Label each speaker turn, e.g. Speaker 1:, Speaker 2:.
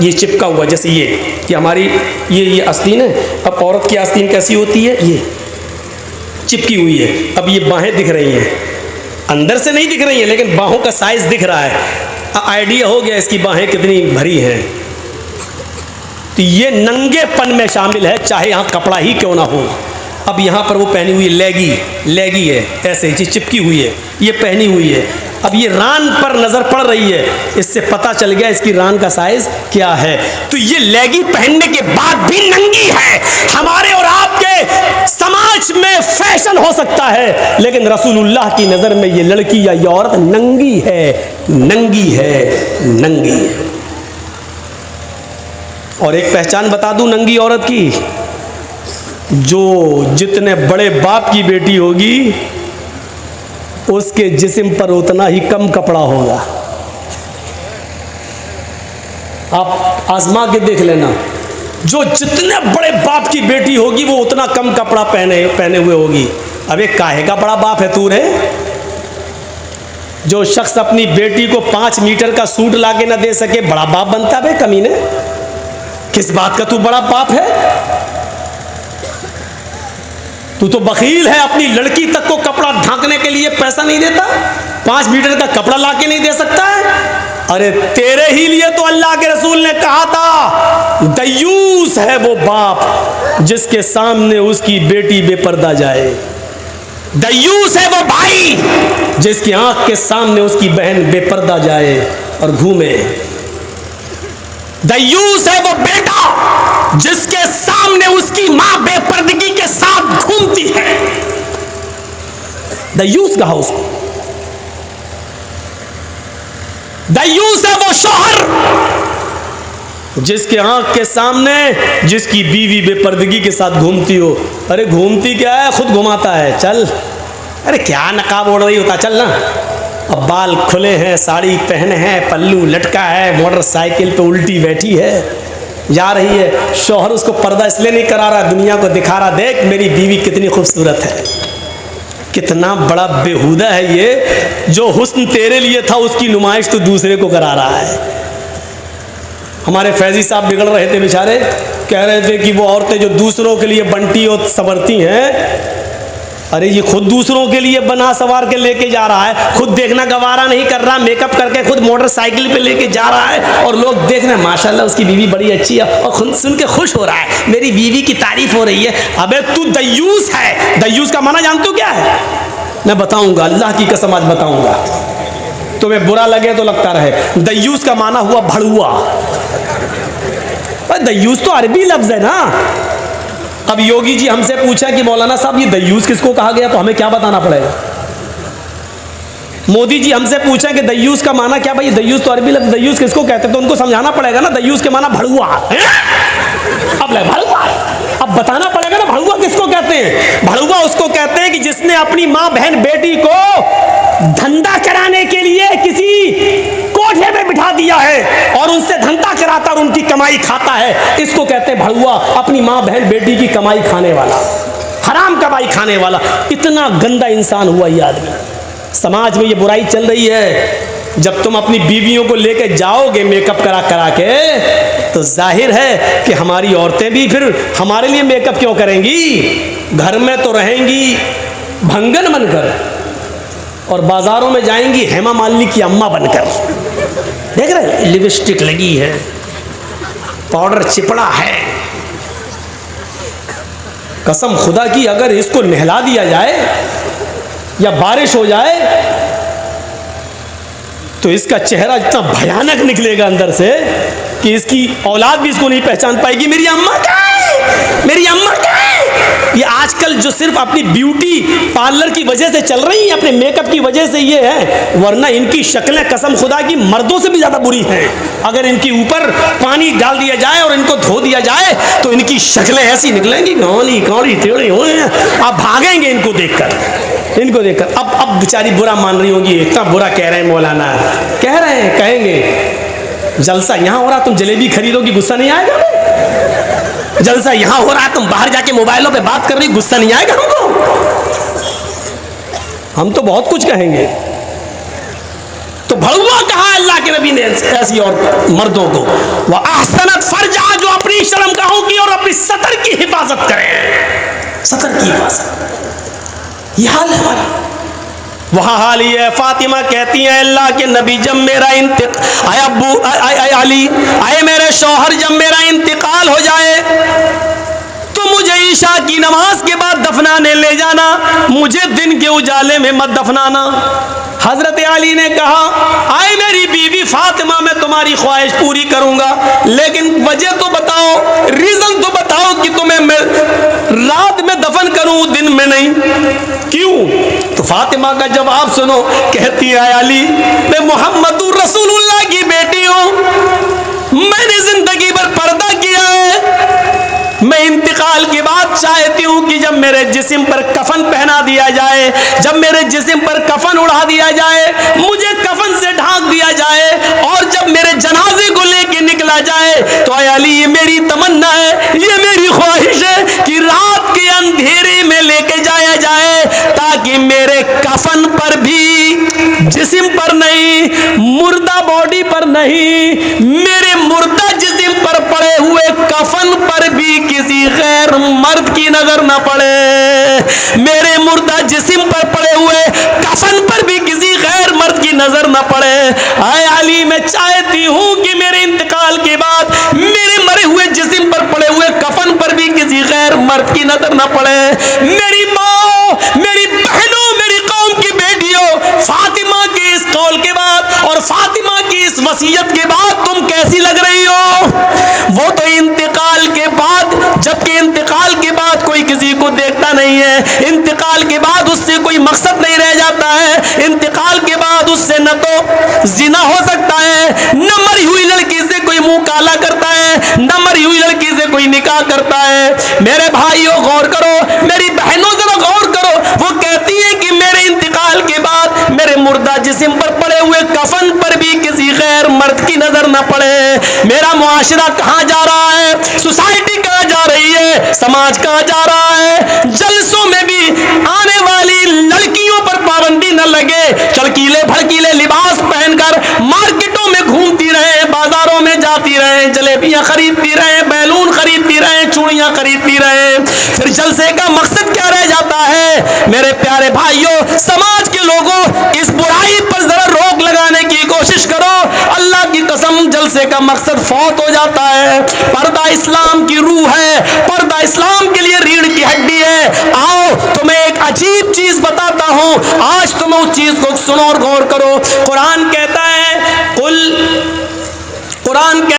Speaker 1: ये चिपका हुआ, जैसे ये हमारी ये आस्तीन है। अब औरत की आस्तीन कैसी होती है, ये चिपकी हुई है। अब ये बाहें दिख रही हैं, अंदर से नहीं दिख रही हैं लेकिन बाहों का साइज दिख रहा है। आइडिया हो गया इसकी बाहें कितनी भरी हैं। तो ये नंगेपन में शामिल है, चाहे यहाँ कपड़ा ही क्यों ना हो। अब यहाँ पर वो पहनी हुई लेगी है, ऐसे ही चिपकी हुई है, ये पहनी हुई है। अब ये रान पर नजर पड़ रही है, इससे पता चल गया इसकी रान का साइज क्या है। तो ये लेगी पहनने के बाद भी नंगी है। हमारे और आपके समाज में फैशन हो सकता है, लेकिन रसूलुल्लाह की नजर में ये लड़की या ये औरत नंगी है, नंगी है, नंगी है। और एक पहचान बता दूं नंगी औरत की, जो जितने बड़े बाप की बेटी होगी उसके जिस्म पर उतना ही कम कपड़ा होगा। आप आजमा के देख लेना, जो जितने बड़े बाप की बेटी होगी वो उतना कम कपड़ा पहने हुए होगी। अबे काहे का बड़ा बाप है तू रे? जो शख्स अपनी बेटी को 5 मीटर का सूट लाके ना दे सके, बड़ा बाप बनता है कमीने? किस बात का तू बड़ा बाप है? तू तो बखील है, अपनी लड़की तक को कपड़ा ढांकने के लिए पैसा नहीं देता, 5 मीटर का कपड़ा लाके नहीं दे सकता है। अरे तेरे ही लिए तो अल्लाह के रसूल ने कहा था, दयूस है वो बाप जिसके सामने उसकी बेटी बेपर्दा जाए। दयूस है वो भाई जिसकी आंख के सामने उसकी बहन बेपर्दा जाए और घूमे। दयूस है वो बेटा जिसके सामने उसकी मां बेपर्दगी के साथ घूमती है। दयूस कहा उसको। दयूस है वो शौहर जिसके आंख के सामने जिसकी बीवी बेपर्दगी के साथ घूमती हो। अरे घूमती क्या है, खुद घुमाता है। चल, अरे क्या नकाब ओढ़ रही होता, चल ना। अब बाल खुले हैं, साड़ी पहने हैं, पल्लू लटका है, मोटरसाइकिल पे उल्टी बैठी है, जा रही है। शौहर उसको पर्दा इसलिए नहीं करा रहा, दुनिया को दिखा रहा, देख मेरी बीवी कितनी खूबसूरत है। कितना बड़ा बेहुदा है ये, जो हुस्न तेरे लिए था उसकी नुमाइश तो दूसरे को करा रहा है। हमारे फैजी साहब बिगड़ रहे थे बेचारे, कह रहे थे कि वो औरतें जो दूसरों के लिए बनती और संवरती हैं, अरे ये खुद दूसरों के लिए बना सवार के लेके जा रहा है, खुद देखना गवारा नहीं कर रहा, मेकअप करके खुद मोटरसाइकिल पे लेके जा रहा है और लोग देख रहे हैं माशाल्लाह उसकी बीवी बड़ी अच्छी है और खुद सुन के खुश हो रहा है, मेरी बीवी की तारीफ हो रही है। अबे तू दयूस है। दयूस का माना जानते हो क्या है? मैं बताऊंगा, अल्लाह की कसम आज बताऊंगा, तुम्हें बुरा लगे तो लगता रहे। दयूस का माना हुआ भड़ुआ। दयूस तो अरबी लफ्ज है ना। अब योगी जी हमसे पूछा कि मौलाना साहब ये दयूस किसको कहा गया, तो हमें क्या बताना पड़ेगा? मोदी जी हमसे पूछा कि दयूस का माना क्या, भाई दयूस तो अरबी लफ्ज, दयूस किसको कहते हैं, तो उनको समझाना पड़ेगा ना दयूस के माना भड़ुआ। अब भड़ुआ अब बताना पड़ेगा ना भड़ुआ किसको कहते हैं। भड़ुआ उसको कहते हैं कि जिसने अपनी माँ बहन बेटी को धंधा कराने के लिए किसी कोठे में बिठा दिया है और उनसे धंधा कराता और उनकी कमाई खाता है, इसको कहते हैं भड़ुआ। अपनी माँ बहन बेटी की कमाई खाने वाला, हराम कमाई खाने वाला। इतना गंदा इंसान हुआ ये आदमी। समाज में ये बुराई चल रही है। जब तुम अपनी बीवियों को लेके जाओगे मेकअप करा के, तो जाहिर है कि हमारी औरतें भी फिर हमारे लिए मेकअप क्यों करेंगी? घर में तो रहेंगी भंगन बनकर और बाजारों में जाएंगी हेमा मालिनी की अम्मा बनकर। देख रहे, लिपस्टिक लगी है, पाउडर चिपड़ा है। कसम खुदा की अगर इसको नहला दिया जाए या बारिश हो जाए तो इसका चेहरा इतना भयानक निकलेगा अंदर से कि इसकी औलाद भी इसको नहीं पहचान पाएगी। मेरी अम्मा क्या है, मेरी अम्मा क्या है। ये आजकल जो सिर्फ अपनी ब्यूटी पार्लर की वजह से चल रही है, अपने मेकअप की वजह से ये है, वरना इनकी शक्लें कसम खुदा की मर्दों से भी ज्यादा बुरी हैं। अगर इनके ऊपर पानी डाल दिया जाए और इनको धो दिया जाए तो इनकी शक्लें ऐसी निकलेंगी, काली काली टेढ़ी हुए, आप भागेंगे इनको देखकर, इनको देखकर। अब बेचारी बुरा मान रही होगी, इतना बुरा कह रहे हैं मौलाना, कह रहे हैं, कहेंगे जलसा यहाँ हो रहा तुम जलेबी खरीदोगी, गुस्सा नहीं आएगा? जलसा यहाँ हो रहा तुम बाहर जाके मोबाइलों पे बात कर रही, गुस्सा नहीं आएगा हमको? हम तो बहुत कुछ कहेंगे। तो भड़ुआ कहा फरमाया अल्लाह के नबी ने ऐसी और मर्दों को, वह अहसनत फरजा, जो अपनी शर्मगाहों की और अपनी सतर की हिफाजत करें, सतर की हिफाजत। यह हाल है हमारा। वहाँ हाल ही है, फातिमा कहती हैं अल्लाह के नबी, जब मेरा आए अब्बू अली, आए मेरे शौहर, जब मेरा इंतकाल हो जाए तो मुझे ईशा की नमाज के बाद दफनाने ले जाना, मुझे दिन के उजाले में मत दफनाना। हजरत अली ने कहा, आए मेरी बीवी फातिमा, मैं तुम्हारी ख्वाहिश पूरी करूंगा, लेकिन वजह तो बताओ, रीजन तो बताओ कि तुम्हें मैं रात में दफन करूं, दिन में नहीं, क्यों? तो फातिमा का जवाब सुनो, कहती है अली, मैं मोहम्मदुर रसूलुल्लाह की बेटी हूं, मैंने जिंदगी भर पर्दा किया है, मैं इंतकाल के बाद चाहती हूं कि जब मेरे जिस्म पर कफन पहना दिया जाए, जब मेरे जिस्म पर कफन उड़ा दिया जाए, मुझे कफन से ढांक दिया जाए, और जब मेरे जनाजे को लेके निकला जाए तो अली, ये मेरी तमन्ना है, ये मेरी ख्वाहिश है कि रात के अंधेरे में लेके जाया जाए, ताकि मेरे कफन पर भी, जिस्म पर नहीं, मुर्दा बॉडी पर नहीं, मेरे मुर्दा जिस्म पर पड़े हुए कफन पर भी किसी गैर मर्द की नजर न पड़े, मेरे मुर्दा जिस्म पर पड़े हुए कफन पर भी किसी गैर मर्द की नजर न पड़े। आए अली, मैं चाहती हूं कि मेरे इंतकाल के बाद मेरे मरे हुए जिस्म पर पड़े हुए कफन पर भी किसी गैर मर्द की नजर न पड़े। मेरी माँ, मेरी बहनों, मेरी कौम की बेटियों, फातिमा के इस कौल के बाद और फातिमा की इस वसीयत के बाद तुम कैसी लग रही हो? वो तो इंतकाल के बाद, जबकि इंतकाल के बाद कोई किसी को देखता नहीं है, इंतकाल के बाद उससे कोई मकसद नहीं रह जाता है, इंतकाल के बाद उससे न तो जिना हो सकता है, न मरी हुई लड़की से कोई मुंह काला करता है, न मरी हुई लड़की से कोई निकाह करता है। मेरे भाइयों गौर करो, मेरी बहनों जरा गौर करो, वो कहती है कि मेरे इंतकाल के बाद मेरे मुर्दा जिस्म पर पड़े हुए कफन पर भी किसी गैर मर्द की नजर न पड़े। मेरा मुआशरा कहाँ जा रहा है? सोसाइटी कहाँ जा रही है? समाज कहाँ जा रहा है? जलसों में भी आने वाली लड़कियों पर पाबंदी न लगे, चड़कीले भड़कीले लिबास पहनकर मार्केटों में घूमती रहे, बाजारों में जाती रहे, जलेबियां खरीदती रहे, बैलून खरीदती रहे, चूड़ियां खरीदती रहे, फिर जलसे का मकसद क्या रह जाता है? मेरे प्यारे भाइयों, समाज के लोगों, इस बुराई पर जरा रोक लगाने की कोशिश करो। अल्लाह की कसम, जलसे का मकसद फौत हो जाता है। पर्दा इस्लाम की रूह है, पर्दा इस्लाम के लिए रीढ़ की हड्डी है। आओ तुम्हें एक अजीब चीज बताता हूं, आज तुम उस चीज को सुनो और गौर करो। कुरान कहता है, कुरान